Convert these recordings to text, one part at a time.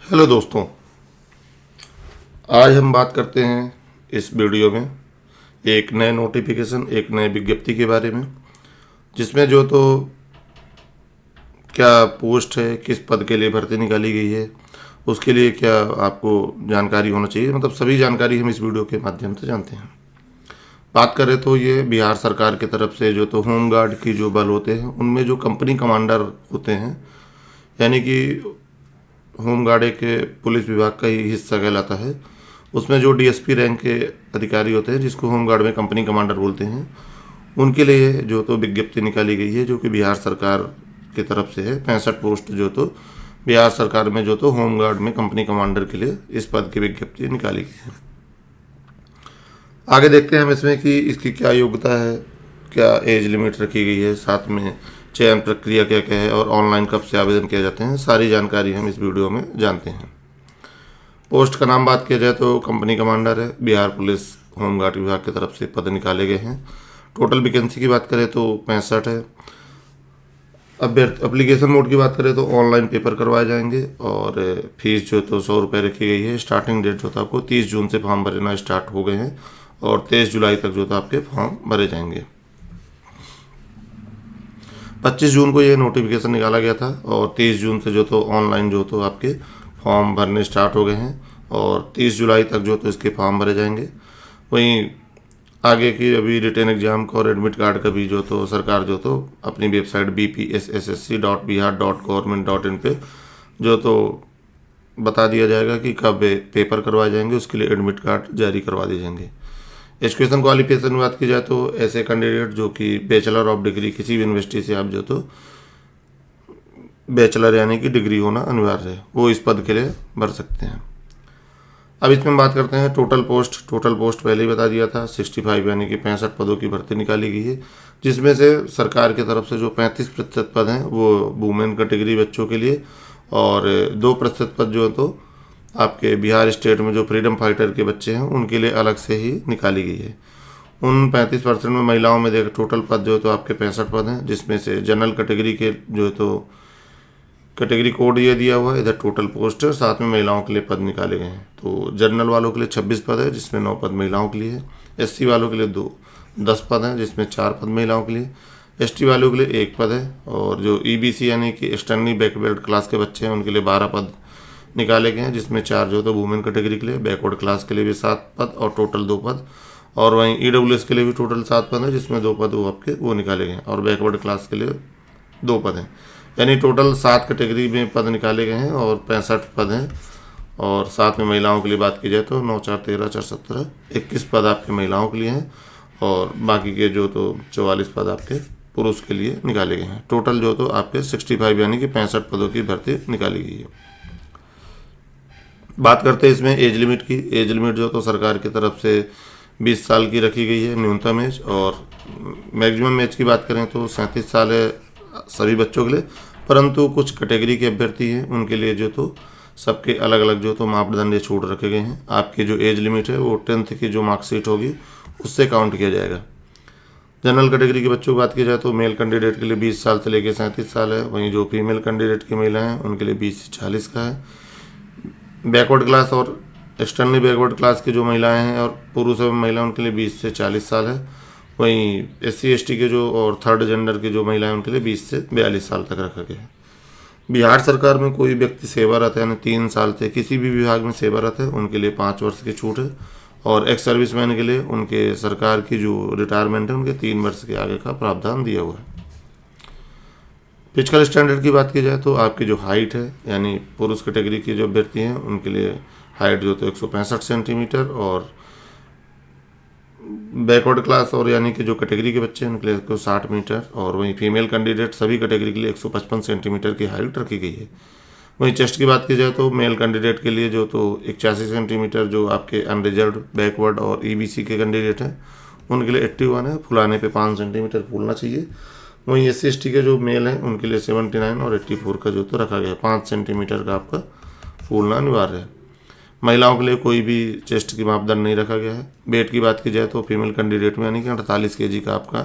Hello दोस्तों, आज हम बात करते हैं इस वीडियो में एक नए नोटिफिकेशन, एक नए विज्ञप्ति के बारे में, जिसमें जो तो क्या पोस्ट है, किस पद के लिए भर्ती निकाली गई है, उसके लिए क्या आपको जानकारी होना चाहिए। मतलब सभी जानकारी हम इस वीडियो के माध्यम से जानते हैं। बात करें तो ये बिहार सरकार की तरफ से जो तो होम गार्ड की जो बल होते हैं उनमें जो कंपनी कमांडर होते हैं, यानी कि होम गार्ड एक पुलिस विभाग का ही हिस्सा कहलाता है। उसमें जो डीएसपी रैंक के अधिकारी होते हैं, जिसको होम गार्ड में कंपनी कमांडर बोलते हैं, उनके लिए जो तो विज्ञप्ति निकाली गई है, जो कि बिहार सरकार की तरफ से है। 65 पोस्ट जो तो बिहार सरकार में जो तो होम गार्ड में कंपनी कमांडर के लिए इस पद की विज्ञप्ति निकाली गई है। आगे देखते हैं हम इसमें कि इसकी क्या योग्यता है, क्या एज लिमिट रखी गई है, साथ में चयन प्रक्रिया क्या क्या है और ऑनलाइन कब से आवेदन किया जाते हैं, सारी जानकारी हम इस वीडियो में जानते हैं। पोस्ट का नाम बात किया जाए तो कंपनी कमांडर है। बिहार पुलिस होम गार्ड विभाग की तरफ से पद निकाले गए हैं। टोटल वैकेंसी की बात करें तो 65 है। एप्लीकेशन मोड की बात करें तो ऑनलाइन पेपर करवाए जाएंगे और फीस जो तो 100 रुपये रखी गई है। स्टार्टिंग डेट जो था आपको 30 जून से फॉर्म भरना स्टार्ट हो गए हैं और 23 जुलाई तक जो था आपके फॉर्म भरे जाएंगे। 25 जून को ये नोटिफिकेशन निकाला गया था और 30 जून से जो तो ऑनलाइन जो तो आपके फॉर्म भरने स्टार्ट हो गए हैं और 30 जुलाई तक जो तो इसके फॉर्म भरे जाएंगे। वहीं आगे की अभी रिटन एग्जाम का और एडमिट कार्ड का भी जो तो सरकार जो तो अपनी वेबसाइट bpssc.bihar.government.in पे जो तो बता दिया जाएगा कि कब पेपर करवाए जाएंगे, उसके लिए एडमिट कार्ड जारी करवा दिए जाएंगे। एजुकेशन क्वालिफिकेशन की बात की जाए तो ऐसे कैंडिडेट जो कि बैचलर ऑफ डिग्री किसी भी यूनिवर्सिटी से आप जो तो बैचलर यानी कि डिग्री होना अनिवार्य है, वो इस पद के लिए भर सकते हैं। अब इसमें बात करते हैं टोटल पोस्ट पहले ही बता दिया था 65 यानी कि 65 पदों की भर्ती निकाली गई है, जिसमें से सरकार की तरफ से जो 35% पद हैं वो वुमेन कैटेगरी बच्चों के लिए और 2% पद जो तो आपके बिहार स्टेट में जो फ्रीडम फाइटर के बच्चे हैं उनके लिए अलग से ही निकाली गई है। उन 35% में महिलाओं में देख टोटल पद जो तो आपके 65 पद हैं, जिसमें से जनरल कैटेगरी के जो तो कैटेगरी कोड ये दिया हुआ है, इधर टोटल पोस्ट है, साथ में महिलाओं के लिए पद निकाले गए हैं। तो जनरल वालों के लिए 26 पद है, जिसमें 9 पद महिलाओं के लिए है। एससी वालों के लिए 10 पद हैं, जिसमें 4 पद महिलाओं के लिए। एसटी वालों के लिए 1 पद है और जो ईबीसी यानी कि एक्सटर्नली बैकवर्ड क्लास के बच्चे हैं उनके लिए 12 पद निकाले गए हैं, जिसमें 4 जो तो वुमेन कैटेगरी के लिए, बैकवर्ड क्लास के लिए भी 7 पद और टोटल 2 पद। और वहीं ईडब्ल्यूएस के लिए भी टोटल 7 पद है, जिसमें 2 पद वो आपके वो निकाले गए हैं और बैकवर्ड क्लास के लिए 2 पद हैं। यानी टोटल 7 कैटेगरी में पद निकाले गए हैं और 65 पद हैं। और साथ में महिलाओं के लिए बात की जाए तो 9 4 13 4 17 21 पद आपके महिलाओं के लिए हैं और बाकी के जो तो 44 पद आपके पुरुष के लिए निकाले गए हैं। टोटल जो तो आपके 65 यानी कि 65 पदों की भर्ती निकाली गई है। बात करते हैं इसमें एज लिमिट की। एज लिमिट जो तो सरकार की तरफ से 20 साल की रखी गई है न्यूनतम एज, और मैक्सिमम एज की बात करें तो 37 साल है सभी बच्चों के लिए। परंतु कुछ कैटेगरी के अभ्यर्थी हैं उनके लिए जो तो सबके अलग अलग जो तो मापदंड ये छूट रखे गए हैं। आपकी जो एज लिमिट है वो 10th की जो मार्कशीट होगी उससे काउंट किया जाएगा। जनरल कैटेगरी के बच्चों की बात की जाए तो मेल कैंडिडेट के लिए 20 साल से लेकर 37 साल है। वहीं जो फीमेल कैंडिडेट की महिलाएं हैं उनके लिए 20 से 40 का है। बैकवर्ड क्लास और एक्सटर्नली बैकवर्ड क्लास की जो महिलाएं हैं और पुरुष एवं महिला उनके लिए 20 से 40 साल है। वहीं SC ST के जो और थर्ड जेंडर की जो महिलाएं उनके लिए 20 से 42 साल तक रखा गया है। बिहार सरकार में कोई व्यक्ति सेवारत है यानी 3 साल से किसी भी विभाग में सेवारत है उनके लिए 5 वर्ष की छूट है और एक्स सर्विसमैन के लिए उनके सरकार की जो रिटायरमेंट है उनके 3 वर्ष के आगे का प्रावधान दिया हुआ है। फिजिकल स्टैंडर्ड की बात की जाए तो आपकी जो हाइट है यानी पुरुष कैटेगरी की जो अभ्यर्थी हैं उनके लिए हाइट जो तो 165 सेंटीमीटर और बैकवर्ड क्लास और यानी कि जो कैटेगरी के बच्चे हैं उनके लिए 160 मीटर और वहीं फीमेल कैंडिडेट सभी कैटेगरी के लिए 155 सेंटीमीटर की हाइट रखी गई है। वहीं चेस्ट की बात की जाए तो मेल कैंडिडेट के लिए जो तो 81 सेंटीमीटर जो आपके अनरिजर्व बैकवर्ड और EBC के कैंडिडेट हैं उनके लिए 81 है, फुलाने पे 5 सेंटीमीटर फूलना चाहिए। वहीं SC ST के जो मेल हैं उनके लिए 79 और 84 का जो तो रखा गया है, 5 सेंटीमीटर का आपका फूलना अनिवार्य है। महिलाओं के लिए कोई भी चेस्ट की मापदंड नहीं रखा गया है। वेट की बात की जाए तो फीमेल कैंडिडेट में यानी कि 48 kg का आपका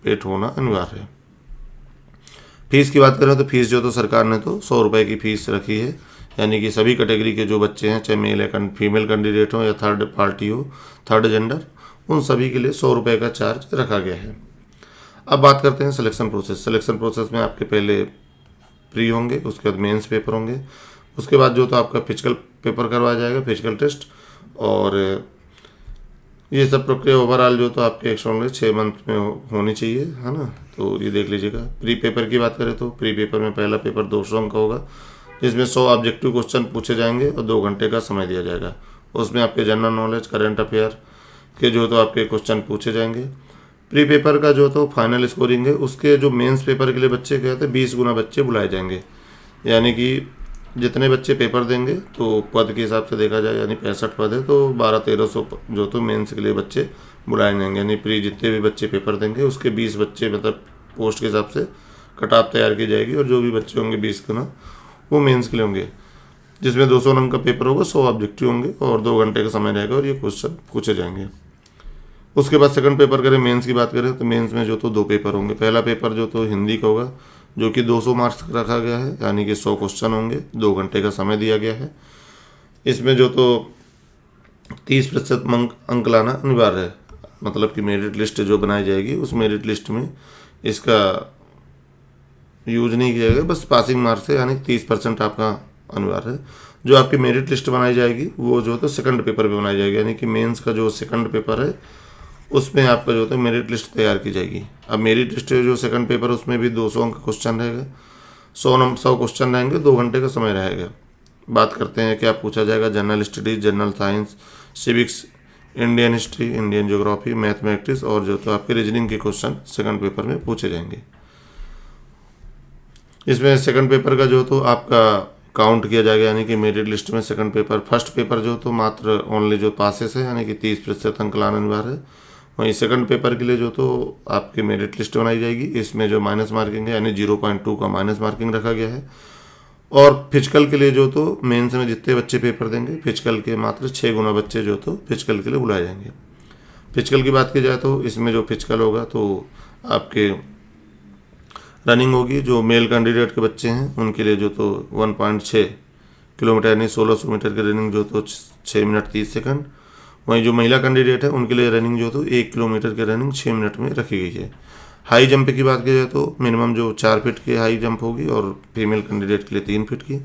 वेट होना अनिवार्य है। फीस की बात करें तो फीस जो तो सरकार ने तो 100 रुपये की फीस रखी है यानी कि सभी कैटेगरी के जो बच्चे हैं, चाहे मेल या फीमेल कैंडिडेट हो या थर्ड पार्टी हो, थर्ड जेंडर, उन सभी के लिए 100 रुपये का चार्ज रखा गया है। अब बात करते हैं सिलेक्शन प्रोसेस। सिलेक्शन प्रोसेस में आपके पहले प्री होंगे, उसके बाद मेंस पेपर होंगे, उसके बाद जो तो आपका फिजिकल पेपर करवाया जाएगा, फिजिकल टेस्ट, और ये सब प्रक्रिया ओवरऑल जो तो आपके एक्सट्रॉनली 6 मंथ में होनी चाहिए, है ना। तो ये देख लीजिएगा। प्री पेपर की बात करें तो प्री पेपर में पहला पेपर 200 अंक का होगा, जिसमें 100 ऑब्जेक्टिव क्वेश्चन पूछे जाएंगे और 2 घंटे का समय दिया जाएगा। उसमें आपके जनरल नॉलेज, करंट अफेयर के जो तो आपके क्वेश्चन पूछे जाएंगे। प्री पेपर का जो तो फाइनल स्कोरिंग है, उसके जो मेंस पेपर के लिए बच्चे कहते हैं 20 गुना बच्चे बुलाए जाएंगे। यानी कि जितने बच्चे पेपर देंगे तो पद के हिसाब से देखा जाए, यानी 65 पद है तो 1200-1300 जो तो मेंस के लिए बच्चे बुलाए जाएंगे। यानी प्री जितने भी बच्चे पेपर देंगे उसके 20 बच्चे मतलब पोस्ट के हिसाब से कट ऑफ तैयार की जाएगी, और जो भी बच्चे होंगे 20 गुना वो मेंस के लिए होंगे, जिसमें 200 नंबर का पेपर होगा, 100 ऑब्जेक्टिव होंगे और 2 घंटे का समय रहेगा और ये क्वेश्चन पूछे जाएंगे। उसके बाद सेकंड पेपर करें, मेंस की बात करें तो मेंस में जो तो 2 पेपर होंगे। पहला पेपर जो तो हिंदी का होगा, जो कि 200 मार्क्स रखा गया है, यानी कि 100 क्वेश्चन होंगे, 2 घंटे का समय दिया गया है। इसमें जो तो 30% अंक लाना अनिवार्य है, मतलब कि मेरिट लिस्ट जो बनाई जाएगी उस मेरिट लिस्ट में इसका यूज नहीं किया जाएगा, बस पासिंग मार्क्स है, यानी 30% आपका अनिवार्य है। जो आपकी मेरिट लिस्ट बनाई जाएगी वो जो तो सेकंड पेपर पे बनाई जाएगी, यानी कि मेंस का जो सेकंड पेपर है उसमें आपका जो है मेरिट लिस्ट तैयार की जाएगी। अब मेरिट लिस्ट जो सेकंड पेपर उसमें भी 200 अंक क्वेश्चन रहेगा, 100 क्वेश्चन रहेंगे, 2 घंटे का समय रहेगा। बात करते हैं क्या पूछा जाएगा। General studies, general science, civics, Indian history, Indian geography, mathematics और जो तो आपके रीजनिंग के क्वेश्चन सेकंड पेपर में पूछे जाएंगे। इसमें सेकंड पेपर का जो तो आपका काउंट किया जाएगा, यानी कि मेरिट लिस्ट में सेकंड पेपर, फर्स्ट पेपर जो तो मात्र ओनली जो पासेस है, यानी कि 30% अंक लाना अनिवार्य है। वहीं सेकंड पेपर के लिए जो तो आपकी मेरिट लिस्ट बनाई जाएगी, इसमें जो माइनस मार्किंग है, यानी 0.2 का माइनस मार्किंग रखा गया है। और फिजिकल के लिए जो तो मेंस में जितने बच्चे पेपर देंगे, फिजिकल के मात्र 6 गुना बच्चे जो तो फिजिकल के लिए बुलाए जाएंगे। फिजिकल की बात की जाए तो इसमें जो फिजिकल होगा तो आपके रनिंग होगी, जो मेल कैंडिडेट के बच्चे हैं उनके लिए जो तो 1.6 किलोमीटर यानी 1600 मीटर की रनिंग जो तो 6 मिनट 30 सेकंड। वहीं जो महिला कैंडिडेट है उनके लिए रनिंग जो तो 1 किलोमीटर की रनिंग 6 मिनट में रखी गई है। हाई जंप की बात की जाए तो मिनिमम जो 4 फीट की हाई जंप होगी और फीमेल कैंडिडेट के लिए 3 फीट की।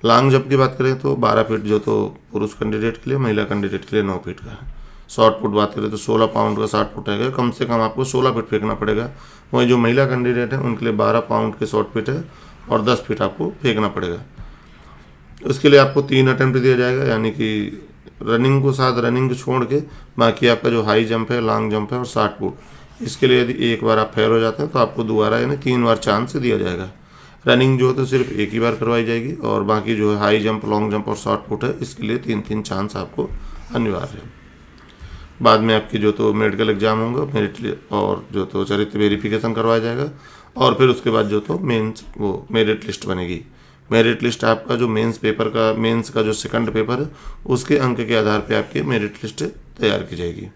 लॉन्ग जंप की बात करें तो 12 फीट जो तो पुरुष कैंडिडेट के लिए, महिला कैंडिडेट के लिए 9 फीट का है। शॉर्ट पुट बात करें तो 16 पाउंड का शॉर्ट पुट है, कम से कम आपको 16 फीट फेंकना पड़ेगा। वहीं जो महिला कैंडिडेट है उनके लिए 12 पाउंड के शॉर्ट पुट है और 10 फीट आपको फेंकना पड़ेगा। उसके लिए आपको 3 अटेम्प्ट दिया जाएगा, यानी कि रनिंग को साथ रनिंग को छोड़ के बाकी आपका जो हाई जंप है, लॉन्ग जंप है और शॉर्ट पुट, इसके लिए यदि एक बार आप फेल हो जाते हैं तो आपको दोबारा यानी 3 बार चांस दिया जाएगा। रनिंग जो है तो सिर्फ एक ही बार करवाई जाएगी और बाकी जो है हाई जंप, लॉन्ग जंप और शॉर्ट पुट है, इसके लिए 3-3 चांस आपको अनिवार्य है। बाद में आपकी जो तो मेडिकल एग्जाम होगा, मेरिट और जो तो चरित्र वेरिफिकेशन करवाया जाएगा और फिर उसके बाद जो तो मेंस वो मेरिट लिस्ट बनेगी। मेरिट लिस्ट आपका जो मेंस का जो सेकंड पेपर है उसके अंक के आधार पे आपकी मेरिट लिस्ट तैयार की जाएगी।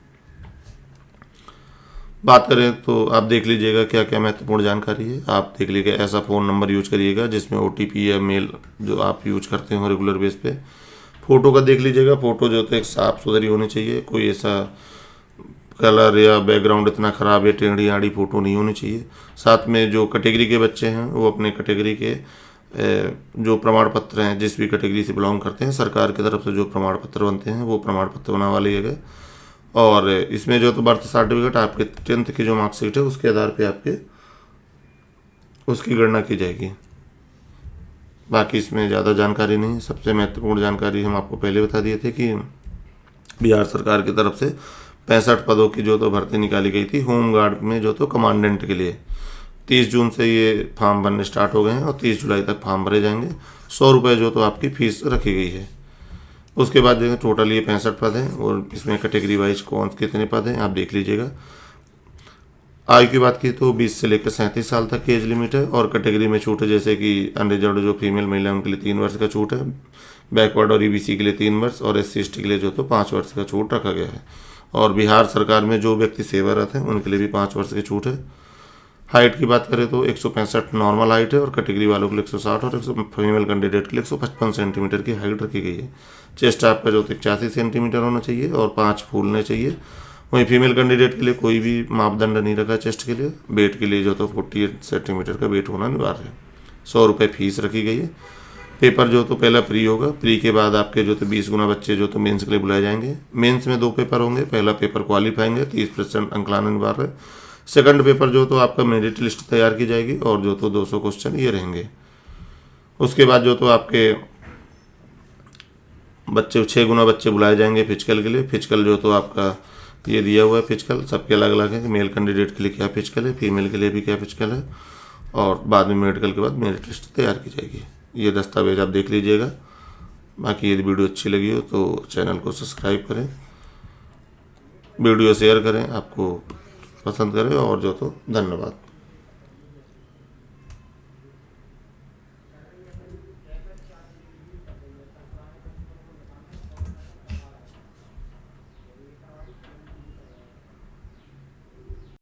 बात करें तो आप देख लीजिएगा क्या क्या महत्वपूर्ण जानकारी है। आप देख लीजिएगा ऐसा फ़ोन नंबर यूज करिएगा जिसमें OTP या मेल जो आप यूज करते हो रेगुलर बेस पे। फ़ोटो का देख लीजिएगा, फ़ोटो जो तो एक साफ़ सुथरी होनी चाहिए, कोई ऐसा कलर या बैकग्राउंड इतना ख़राब या टेढ़ी आड़ी फ़ोटो नहीं होनी चाहिए। साथ में जो कैटेगरी के बच्चे हैं वो अपने कैटेगरी के जो प्रमाण पत्र हैं, जिस भी कैटेगरी से बिलोंग करते हैं, सरकार की तरफ से जो प्रमाण पत्र बनते हैं वो प्रमाण पत्र बनवा लिए गए। और इसमें जो तो बर्थ सर्टिफिकेट आपके 10th की जो मार्कशीट है उसके आधार पे आपके उसकी गणना की जाएगी। बाकी इसमें ज़्यादा जानकारी नहीं। सबसे महत्वपूर्ण जानकारी हम आपको पहले बता दिए थे कि बिहार सरकार की तरफ से 65 पदों की जो तो भर्ती निकाली गई थी होमगार्ड में जो तो कमांडेंट के लिए। 30 जून से ये फॉर्म भरने स्टार्ट हो गए हैं और 30 जुलाई तक फॉर्म भरे जाएंगे। 100 रुपये जो तो आपकी फ़ीस रखी गई है। उसके बाद जो टोटल ये 65 पद हैं और इसमें कैटेगरी वाइज कौन कितने पद हैं आप देख लीजिएगा। आयु की बात की तो 20 से लेकर 37 साल तक की एज लिमिट है और कैटेगरी में छूट है, जैसे कि अनरिजर्व्ड जो फीमेल महिला उनके लिए 3 वर्ष का छूट है, बैकवर्ड और EBC के लिए 3 वर्ष और SC/ST के लिए जो तो 5 वर्ष का छूट रखा गया है। और बिहार सरकार में जो व्यक्ति सेवारत हैं उनके लिए भी 5 वर्ष की छूट है। हाइट की बात करें तो 165 नॉर्मल हाइट है और कैटेगरी वालों के लिए 160 और फीमेल कैंडिडेट के लिए 155 सेंटीमीटर की हाइट रखी गई है। चेस्ट आपका जो 81 सेंटीमीटर होना चाहिए और 5 फूलने चाहिए। वहीं फीमेल कैंडिडेट के लिए कोई भी मापदंड नहीं रखा चेस्ट के लिए। वेट के लिए जो 48 सेंटीमीटर का वेट होना अनिवार्य है। 100 रुपये फीस रखी गई है। पेपर जो पहला प्री होगा, प्री के बाद आपके जो 20 गुना बच्चे जो मेंस के लिए बुलाए जाएंगे। मेंस में 2 पेपर होंगे, पहला पेपर क्वालिफाइंग है, 30% अंकलान अनिवार्य है। सेकंड पेपर जो आपका मेरिट लिस्ट तैयार की जाएगी और जो 200 क्वेश्चन ये रहेंगे। उसके बाद जो आपके बच्चे 6 गुना बच्चे बुलाए जाएंगे फिजिकल के लिए। फिजिकल जो आपका ये दिया हुआ है, फिजिकल सबके अलग अलग है कि मेल कैंडिडेट के लिए क्या फिजिकल है, फीमेल के लिए भी क्या फिजिकल है, और बाद में मेडिकल के बाद मेरिट लिस्ट तैयार की जाएगी। ये दस्तावेज आप देख लीजिएगा। बाकी यदि वीडियो अच्छी लगी हो तो चैनल को सब्सक्राइब करें, वीडियो शेयर करें, आपको पसंद करें, और जो धन्यवाद।